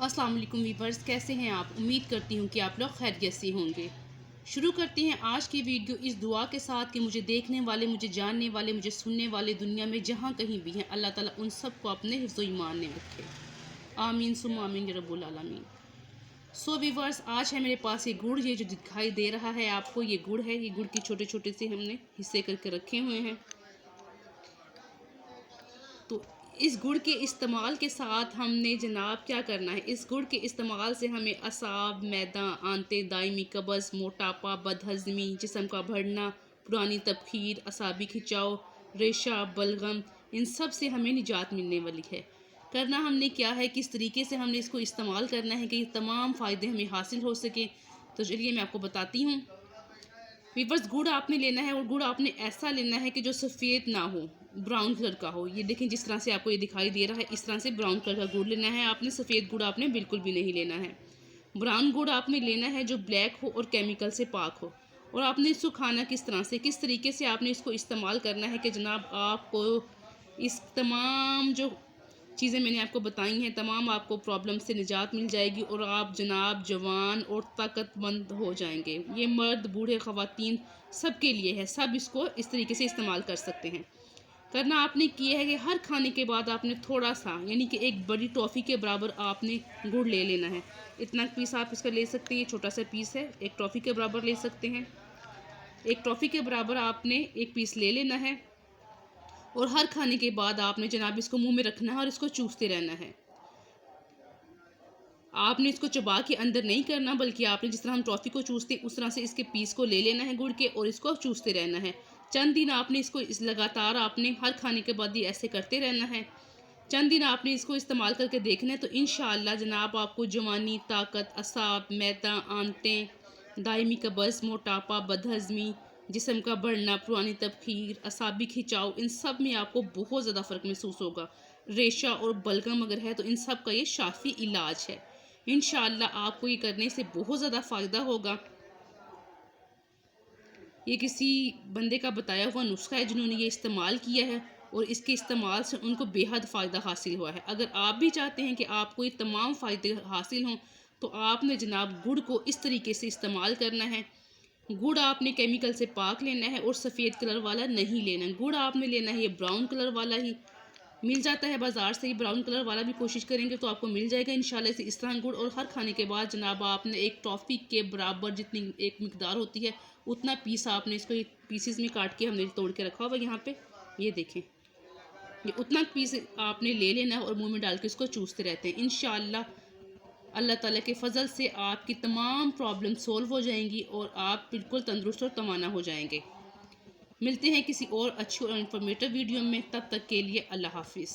अस्सलाम वालेकुम वीवर्स, कैसे हैं आप। उम्मीद करती हूँ कि आप लोग खैरियत से होंगे। शुरू करते हैं आज की वीडियो इस दुआ के साथ कि मुझे देखने वाले, मुझे जानने वाले, मुझे सुनने वाले दुनिया में जहाँ कहीं भी हैं, अल्लाह ताला उन सब को अपने हिफ्ज़ ईमान में रखे। आमीन सुम्मा आमीन या रब्बुल आलमीन। सो वीवर्स, आज है मेरे पास ये गुड़, ये जो दिखाई दे रहा है आपको, ये गुड़ है। ये गुड़ के छोटे छोटे से हमने हिस्से करके रखे हुए हैं। तो इस गुड़ के इस्तेमाल के साथ हमने जनाब क्या करना है, इस गुड़ के इस्तेमाल से हमें असाब, मैदा, आंते, दायमी कब्ज़, मोटापा, बदहज़मी, जिस्म का बढ़ना, पुरानी तबखीर, असाबी खिंचाव, रेशा, बलगम, इन सब से हमें निजात मिलने वाली है। करना हमने क्या है, किस तरीके से हमने इसको इस्तेमाल करना है कि ये तमाम फ़ायदे हमें हासिल हो सके। तो चलिए मैं आपको बताती हूँ। वीवर्स, गुड़ आपने लेना है और गुड़ आपने ऐसा लेना है कि जो सफ़ेद ना हो, ब्राउन कलर का हो। ये देखें, जिस तरह से आपको ये दिखाई दे रहा है, इस तरह से ब्राउन कलर का गुड़ लेना है आपने। सफ़ेद गुड़ आपने बिल्कुल भी नहीं लेना है। ब्राउन गुड़ आपने लेना है जो ब्लैक हो और केमिकल से पाक हो। और आपने इसको खाना किस तरह से, किस तरीके से आपने इसको इस्तेमाल करना है कि जनाब आपको इस तमाम जो चीज़ें मैंने आपको बताई हैं, तमाम आपको प्रॉब्लम से निजात मिल जाएगी और आप जनाब जवान और ताकतमंद हो जाएंगे। ये मर्द, बूढ़े, ख़वातीन सब के लिए है। सब इसको इस तरीके से इस्तेमाल कर सकते हैं। करना आपने किया है कि हर खाने के बाद आपने थोड़ा सा, यानी कि एक बड़ी टॉफ़ी के बराबर आपने गुड़ ले लेना है। इतना पीस आप इसका ले सकते हैं, छोटा सा पीस है, एक टॉफ़ी के बराबर ले सकते हैं। एक टॉफ़ी के बराबर आपने एक पीस ले लेना है और हर खाने के बाद आपने जनाब इसको मुंह में रखना है और इसको चूसते रहना है। आपने इसको चबा के अंदर नहीं करना, बल्कि आपने जिस तरह हम टॉफ़ी को चूसते हैं उस तरह से इसके पीस को ले लेना है गुड़ के और इसको चूसते रहना है। चंद दिन आपने इसको इस लगातार आपने हर खाने के बाद ही ऐसे करते रहना है। चंद दिन आपने इसको इस्तेमाल करके देखना है तो इंशाअल्लाह जनाब आपको जवानी, ताकत, असाब, मैदा, आंतें, दायमी कब्ज़, मोटापा, बदहज़मी, जिस्म का बढ़ना, पुरानी तबखीर, असाबी खिंचाव, इन सब में आपको बहुत ज़्यादा फ़र्क महसूस होगा। रेशा और बलगम अगर है तो इन सब का ये शाफ़ी इलाज है। इंशाअल्लाह आपको ये करने से बहुत ज़्यादा फ़ायदा होगा। ये किसी बंदे का बताया हुआ नुस्खा है जिन्होंने ये इस्तेमाल किया है और इसके इस्तेमाल से उनको बेहद फ़ायदा हासिल हुआ है। अगर आप भी चाहते हैं कि आपको ये तमाम फ़ायदे हासिल हों तो आपने जनाब गुड़ को इस तरीके से इस्तेमाल करना है। गुड़ आपने केमिकल से पाक लेना है और सफ़ेद कलर वाला नहीं लेना। गुड़ आपने लेना है ये ब्राउन कलर वाला ही, मिल जाता है बाज़ार से। ही ब्राउन कलर वाला भी कोशिश करेंगे तो आपको मिल जाएगा इंशाल्लाह से। इस तरह गुड़, और हर खाने के बाद जनाब आपने एक टॉफ़ी के बराबर जितनी एक मिकदार होती है उतना पीस आपने इसको पीसेस में काट के हमने तोड़ के रखा हुआ यहाँ पे, ये देखें, ये उतना पीस आपने ले लेना है और मुंह में डाल के इसको चूसते रहते हैं। इंशाल्लाह अल्लाह ताला के फ़ज़ल से आपकी तमाम प्रॉब्लम सॉल्व हो जाएंगी और आप बिल्कुल तंदुरुस्त और तवाना हो जाएंगे। मिलते हैं किसी और अच्छी और इन्फॉर्मेटिव वीडियो में, तब तक के लिए अल्लाह हाफिज़।